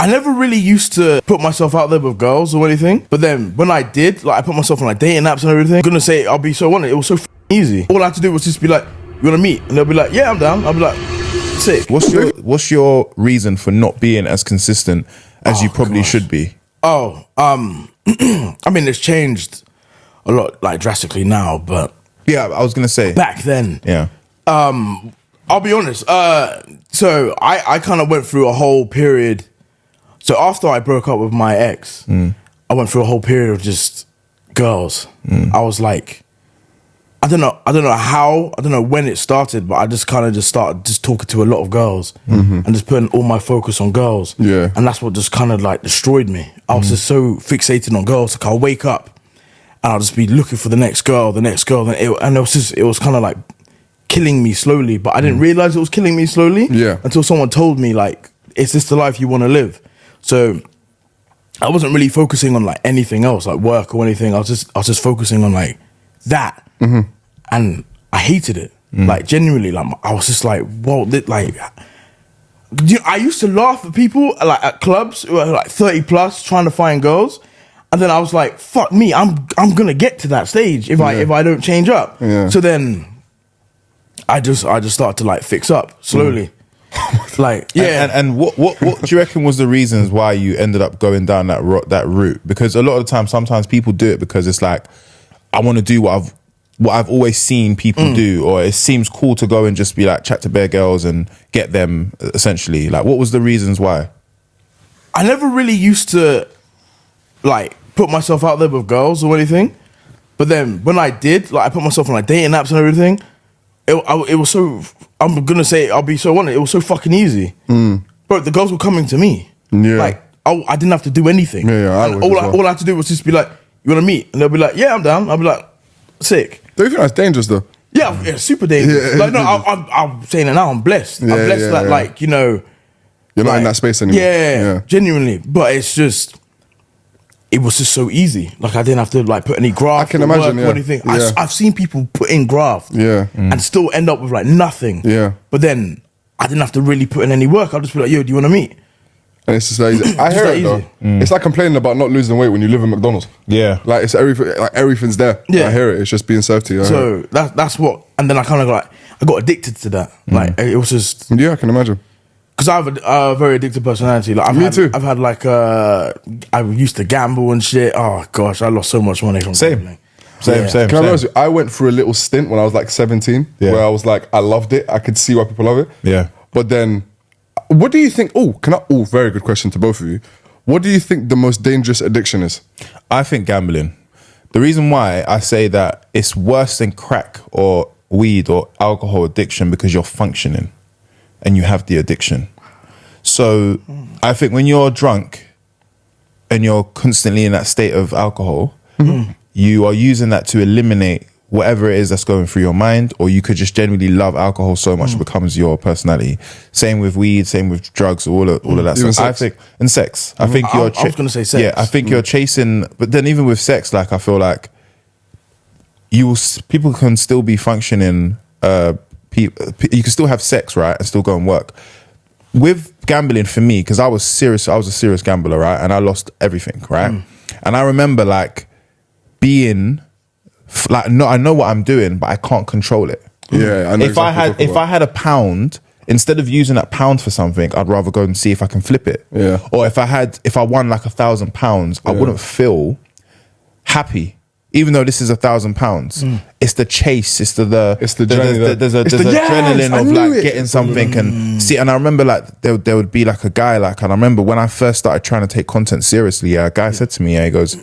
I never really used to put myself out there with girls or anything. But then when I did, like I put myself on like dating apps and everything. I'm gonna say I'll be so on it. It was so easy. All I had to do was just be like, "You wanna meet?" And they'll be like, "Yeah, I'm down." I'll be like, "Sick." What's your reason for not being as consistent as you probably should be? I mean, it's changed a lot, like drastically now, but yeah, I was gonna say back then, yeah. I'll be honest. So I kind of went through a whole period. So after I broke up with my ex, I went through a whole period of just girls. I was like, I don't know how, I don't know when it started, but I just kind of just started just talking to a lot of girls and just putting all my focus on girls. Yeah. And that's what just kind of like destroyed me. I was just so fixated on girls. Like I'll wake up and I'll just be looking for the next girl. And it was kind of like killing me slowly, but I didn't realize it was killing me slowly until someone told me like, is this the life you want to live? So I wasn't really focusing on like anything else, like work or anything. I was just focusing on like that. And I hated it. Like genuinely, like I was just like, whoa, like I used to laugh at people like at clubs who were like 30 plus trying to find girls. And then I was like, fuck me, I'm gonna get to that stage if I don't change up. So then I just started to like fix up slowly. Like and what do you reckon was the reasons why you ended up going down that route? Because a lot of the time, sometimes people do it because it's like, I want to do what I've always seen people do, or it seems cool to go and just be like chat to bare girls and get them essentially. Like, what was the reasons why? I never really used to like put myself out there with girls or anything, but then when I did, like I put myself on like dating apps and everything. It was so, I'm gonna say, I'll be so on it. It was so fucking easy. Bro, the girls were coming to me. Yeah. Like I didn't have to do anything. All I had to do was just be like, "You wanna meet?" And they'll be like, "Yeah, I'm down." I'll be like, "Sick." Don't you think that's dangerous though? Yeah, super dangerous. Yeah, like no, I'm saying it now. I'm blessed. I'm blessed that like, you know, you're not in that space anymore. Yeah, genuinely. But it's just, it was just so easy. Like I didn't have to like put any graft. I can imagine, or anything. I've seen people put in graft, and still end up with like nothing. Yeah. But then I didn't have to really put in any work. I'll just be like, "Yo, do you want to meet?" And it's just like easy. I hear it though. It's like complaining about not losing weight when you live in McDonald's. Yeah. Like it's everything. Like everything's there. Yeah. I hear it. It's just being served to you. So that's what. And then I kind of I got addicted to that. Like it was just. Yeah, I can imagine. Because I have a very addictive personality. Like Me too. I've had like I used to gamble and shit. Oh gosh, I lost so much money from gambling. Same. Can I be honest with you? I went through a little stint when I was like 17 where I was like, I loved it. I could see why people love it. Yeah. But then, what do you think? Very good question to both of you. What do you think the most dangerous addiction is? I think gambling. The reason why I say that it's worse than crack or weed or alcohol addiction because you're functioning and you have the addiction. So I think when you're drunk and you're constantly in that state of alcohol, you are using that to eliminate whatever it is that's going through your mind, or you could just genuinely love alcohol so much it becomes your personality. Same with weed, same with drugs, all of that Even stuff. sex. I think, and sex. I think you're. I was going to say sex. Yeah, I think you're chasing, but then even with sex, like I feel like people can still be functioning. You can still have sex, right, and still go and work. With gambling, for me, because I was a serious gambler, right, and I lost everything, right, and I remember like being. Like, no, I know what I'm doing, but I can't control it. Yeah, I know. If I had £1, instead of using that pound for something, I'd rather go and see if I can flip it. Yeah. Or if I won like £1,000, I wouldn't feel happy, even though this is £1,000. It's the chase. It's there's adrenaline of like getting something and see. And I remember like there would be like a guy like, and I remember when I first started trying to take content seriously, a guy said to me, he goes,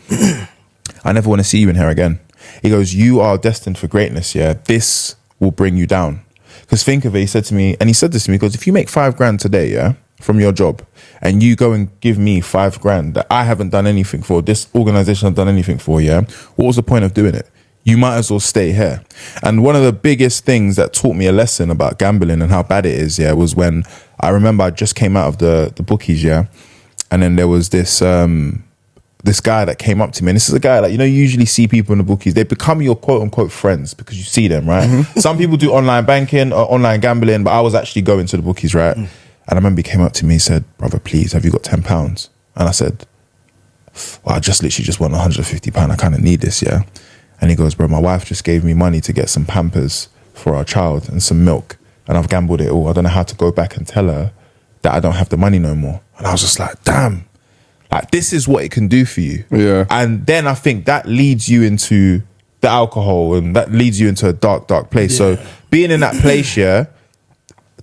"I never want to see you in here again." He goes, "You are destined for greatness, yeah? This will bring you down." Because think of it, he said to me, and he said this to me, he goes, "If you make $5,000 today, yeah, from your job, and you go and give me $5,000 that I haven't done anything for, this organization hasn't done anything for, yeah, what was the point of doing it? You might as well stay here." And one of the biggest things that taught me a lesson about gambling and how bad it is, yeah, was when I remember I just came out of the bookies, yeah, and then there was this guy that came up to me, and this is a guy that, you know, you usually see people in the bookies, they become your quote unquote friends because you see them, right? Some people do online banking or online gambling, but I was actually going to the bookies, right? And I remember he came up to me and said, brother, please, have you got £10? And I said, well, I just literally just want £150. I kind of need this, yeah? And he goes, bro, my wife just gave me money to get some Pampers for our child and some milk. And I've gambled it all. I don't know how to go back and tell her that I don't have the money no more. And I was just like, damn. Like, this is what it can do for you. Yeah. And then I think that leads you into the alcohol, and that leads you into a dark, dark place. Yeah. So being in that place, yeah,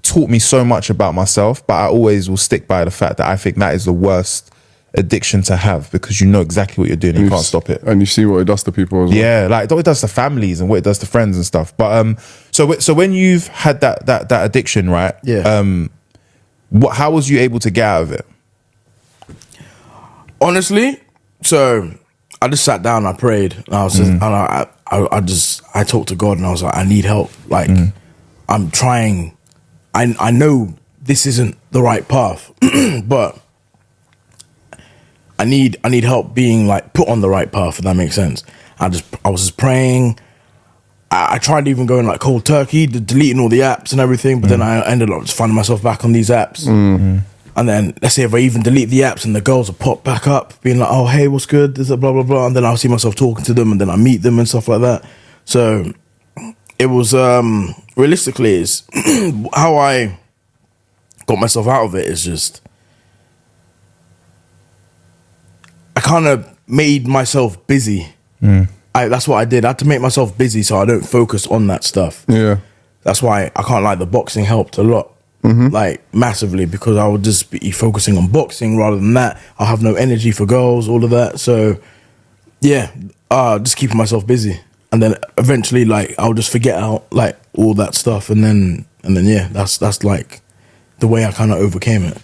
taught me so much about myself, but I always will stick by the fact that I think that is the worst addiction to have, because you know exactly what you're doing and you can't stop it. And you see what it does to people as well. Yeah, like what it does to families and what it does to friends and stuff. But so when you've had that addiction, right? Yeah. How was you able to get out of it? Honestly, so I just sat down, I prayed, and I was just, and I talked to God, and I was like, I need help. Like, I'm trying. I know this isn't the right path, but I need help being like put on the right path, if that makes sense. I was just praying. I tried even going like cold turkey, deleting all the apps and everything, but then I ended up just finding myself back on these apps. And then let's say if I even delete the apps and the girls will pop back up being like, oh, hey, what's good? This is blah, blah, blah. And then I'll see myself talking to them, and then I meet them and stuff like that. So it was, realistically, is how I got myself out of it is just, I kind of made myself busy. That's what I did. I had to make myself busy so I don't focus on that stuff. Yeah. That's why I can't lie, the boxing helped a lot. Like massively, because I would just be focusing on boxing rather than that. I'll have no energy for girls, all of that. So yeah, just keeping myself busy, and then eventually like I'll just forget out like all that stuff, and then yeah, that's like the way I kind of overcame it.